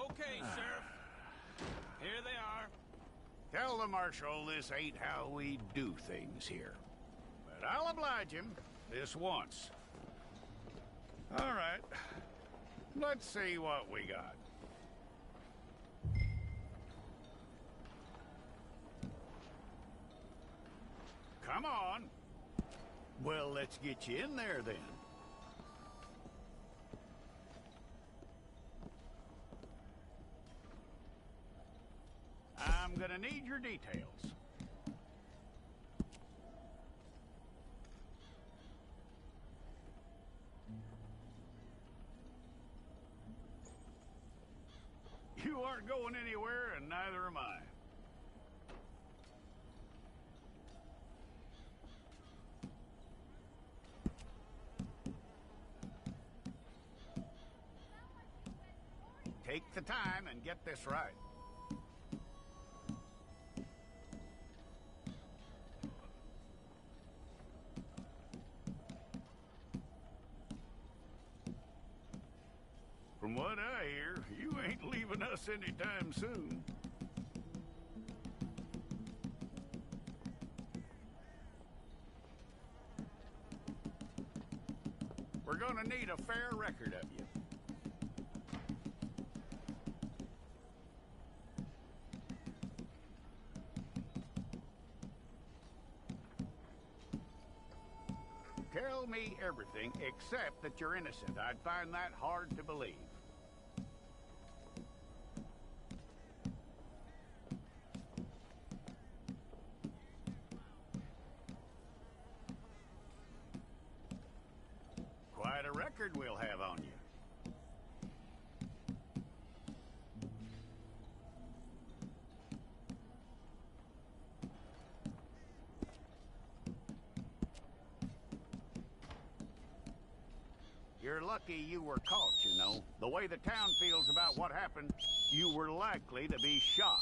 Okay, Sheriff. Here they are. Tell the Marshal this ain't how we do things here. But I'll oblige him this once. All right. Let's see what we got. Come on. Well, let's get you in there then. I'm gonna need your details. You aren't going anywhere, and neither am I. Take the time and get this right. From what I hear, you ain't leaving us anytime soon. We're gonna need a fair record of you. Tell me everything except that you're innocent. I'd find that hard to believe. Quite a record we'll have on you. You're lucky you were caught, you know. The way the town feels about what happened, you were likely to be shot.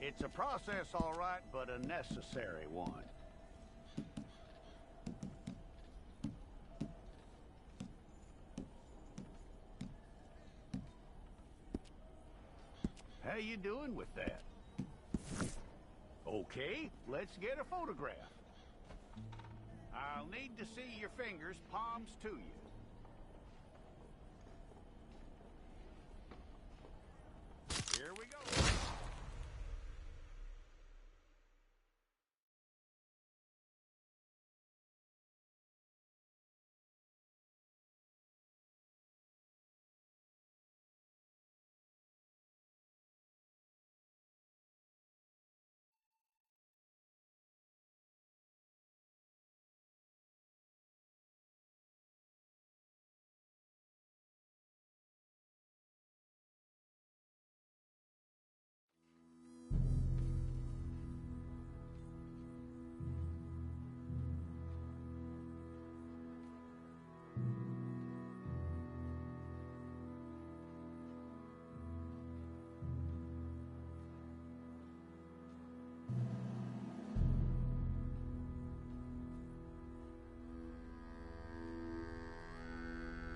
It's a process, all right, but a necessary one. How you doing with that? Okay, let's get a photograph. I'll need to see your fingers, palms to you. Here we go.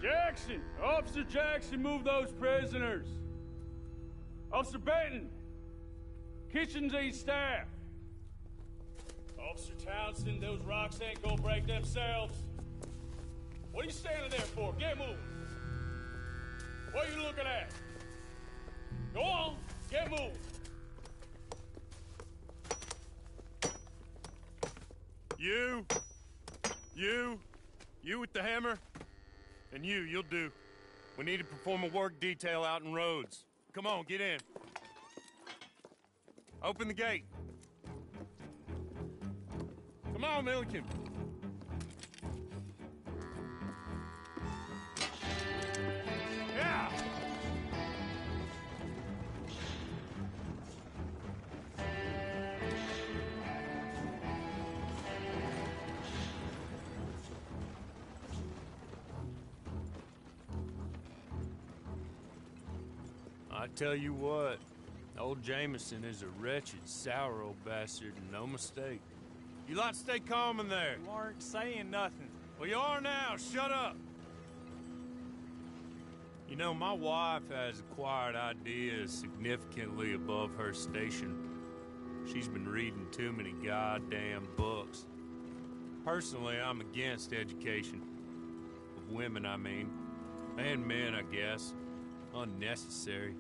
Jackson! Officer Jackson, move those prisoners! Officer Benton! Kitchens ain't staffed! Officer Townsend, those rocks ain't gonna break themselves. What are you standing there for? Get moving! What are you looking at? Go on, get moving! You with the hammer? And you'll do. We need to perform a work detail out in roads. Come on, get in. Open the gate. Come on, Milliken. Yeah! I tell you what, old Jameson is a wretched, sour old bastard, and no mistake. You lot stay calm in there. You aren't saying nothing. Well, you are now. Shut up. You know, my wife has acquired ideas significantly above her station. She's been reading too many goddamn books. Personally, I'm against education. Of women, I mean. And men, I guess. Unnecessary.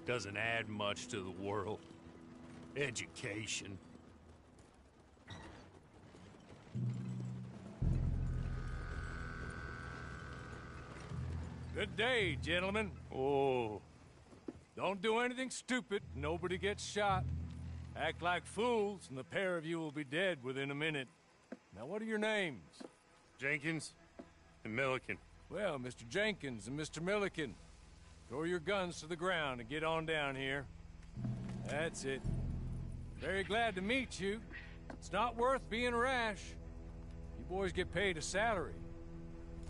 Doesn't add much to the world. Education. Good day, gentlemen. Oh, Don't do anything stupid. Nobody gets shot. Act like fools, and the pair of you will be dead within a minute. Now, what are your names? Jenkins and Milliken. Well, Mr. Jenkins and Mr. Milliken, throw your guns to the ground and get on down here. That's it. Very glad to meet you. It's not worth being rash. You boys get paid a salary.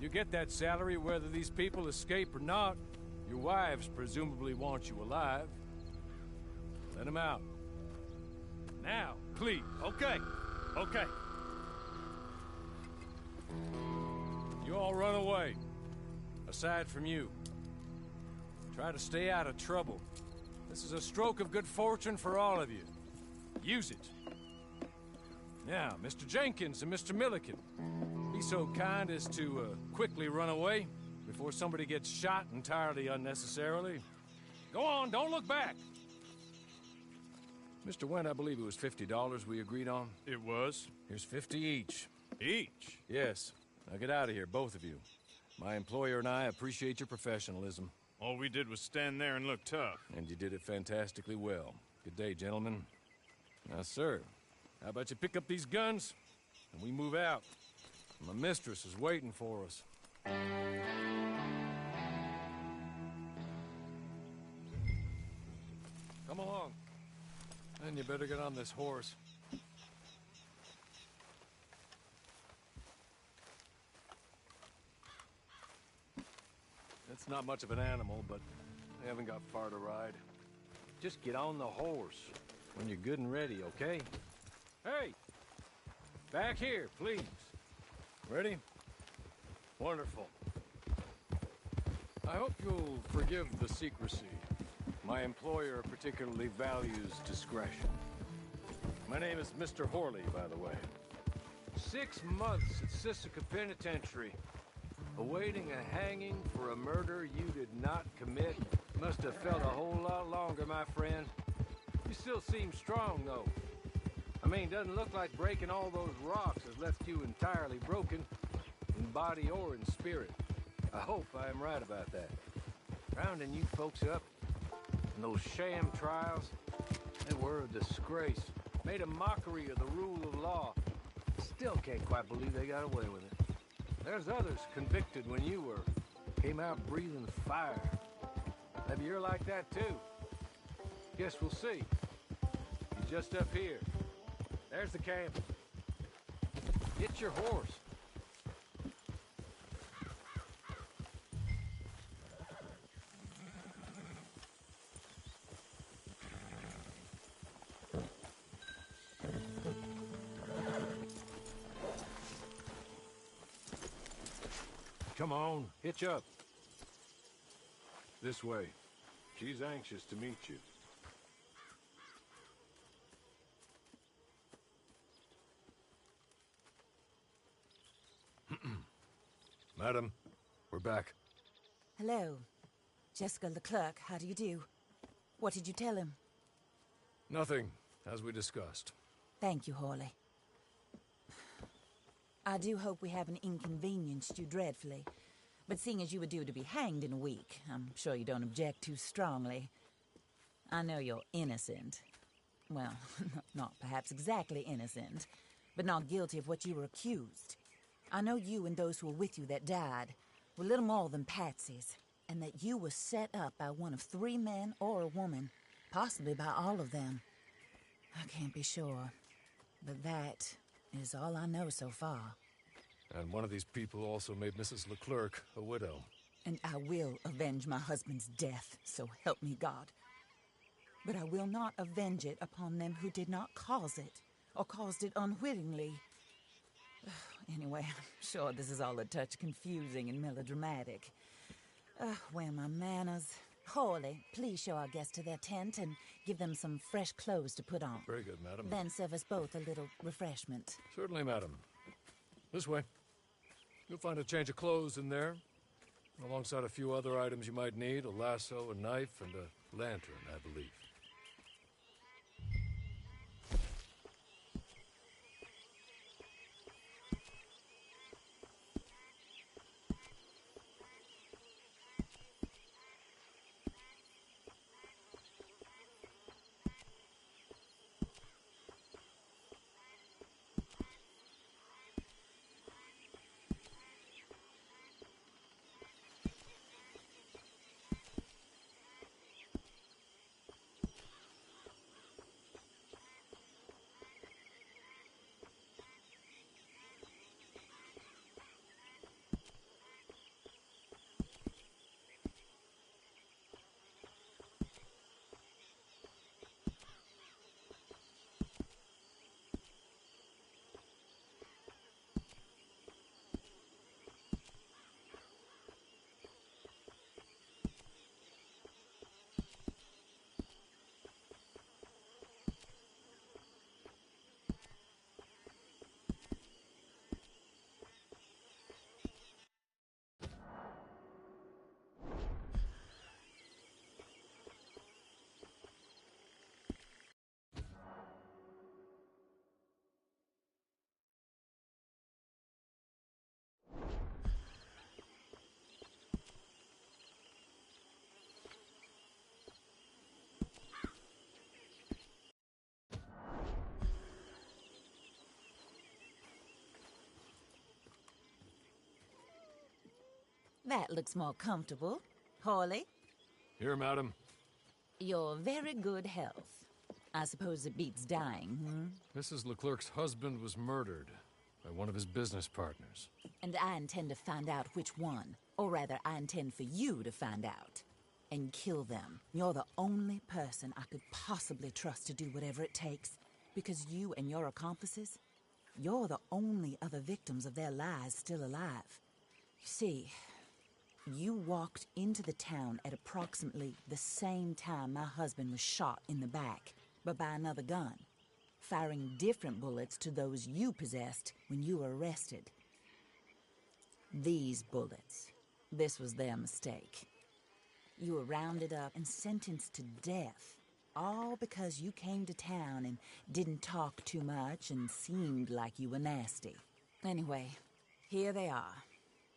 You get that salary whether these people escape or not. Your wives presumably want you alive. Let them out. Now, please. Okay. Okay. You all run away. Aside from you. Try to stay out of trouble. This is a stroke of good fortune for all of you. Use it. Now, Mr. Jenkins and Mr. Milliken, be so kind as to quickly run away before somebody gets shot entirely unnecessarily. Go on, don't look back. Mr. Wendt, I believe it was $50 we agreed on. It was. Here's 50 each. Each? Yes. Now get out of here, both of you. My employer and I appreciate your professionalism. All we did was stand there and look tough. And you did it fantastically well. Good day, gentlemen. Now, sir, how about you pick up these guns and we move out? My mistress is waiting for us. Come along. Then you better get on this horse. It's not much of an animal, but they haven't got far to ride. Just get on the horse when you're good and ready, okay? Hey! Back here, please. Ready? Wonderful. I hope you'll forgive the secrecy. My employer particularly values discretion. My name is Mr. Horley, by the way. 6 months at Sisika Penitentiary, awaiting a hanging for a murder you did not commit. Must have felt a whole lot longer, my friend. You still seem strong, though. I mean, doesn't look like breaking all those rocks has left you entirely broken, in body or in spirit. I hope I am right about that. Rounding you folks up, and those sham trials, they were a disgrace. Made a mockery of the rule of law. Still can't quite believe they got away with it. There's others convicted when you were. Came out breathing fire. Maybe you're like that too. Guess we'll see. He's just up here. There's the camp. Get your horse. Come on, hitch up. This way. She's anxious to meet you. Madam, we're back. Hello. Jessica Leclerc, how do you do? What did you tell him? Nothing, as we discussed. Thank you, Horley. I do hope we haven't inconvenienced you dreadfully. But seeing as you were due to be hanged in a week, I'm sure you don't object too strongly. I know you're innocent. Well, not perhaps exactly innocent, but not guilty of what you were accused. I know you and those who were with you that died were little more than patsies, and that you were set up by one of 3 men or a woman, possibly by all of them. I can't be sure, but that is all I know so far. And one of these people also made Mrs. Leclerc a widow. And I will avenge my husband's death, so help me God. But I will not avenge it upon them who did not cause it, or caused it unwittingly. Anyway, I'm sure this is all a touch confusing and melodramatic. Where are my manners? Hawley, please show our guests to their tent and give them some fresh clothes to put on. Very good, madam. Then serve us both a little refreshment. Certainly, madam. This way. You'll find a change of clothes in there, alongside a few other items you might need, a lasso, a knife, and a lantern, I believe. That looks more comfortable. Hawley, Here, madam. your very good health. I suppose it beats dying, Mrs. Leclerc's husband was murdered by one of his business partners. And I intend to find out which one. Or rather, I intend for you to find out. And kill them. You're the only person I could possibly trust to do whatever it takes. Because you and your accomplices, you're the only other victims of their lies still alive. You see, you walked into the town at approximately the same time my husband was shot in the back, but by another gun, firing different bullets to those you possessed when you were arrested. These bullets, this was their mistake. You were rounded up and sentenced to death, all because you came to town and didn't talk too much and seemed like you were nasty. Anyway, here they are.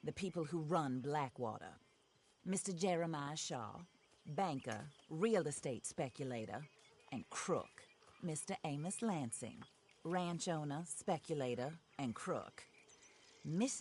The people who run Blackwater. Mr. Jeremiah Shaw, banker, real estate speculator, and crook. Mr. Amos Lansing, ranch owner, speculator, and crook. Miss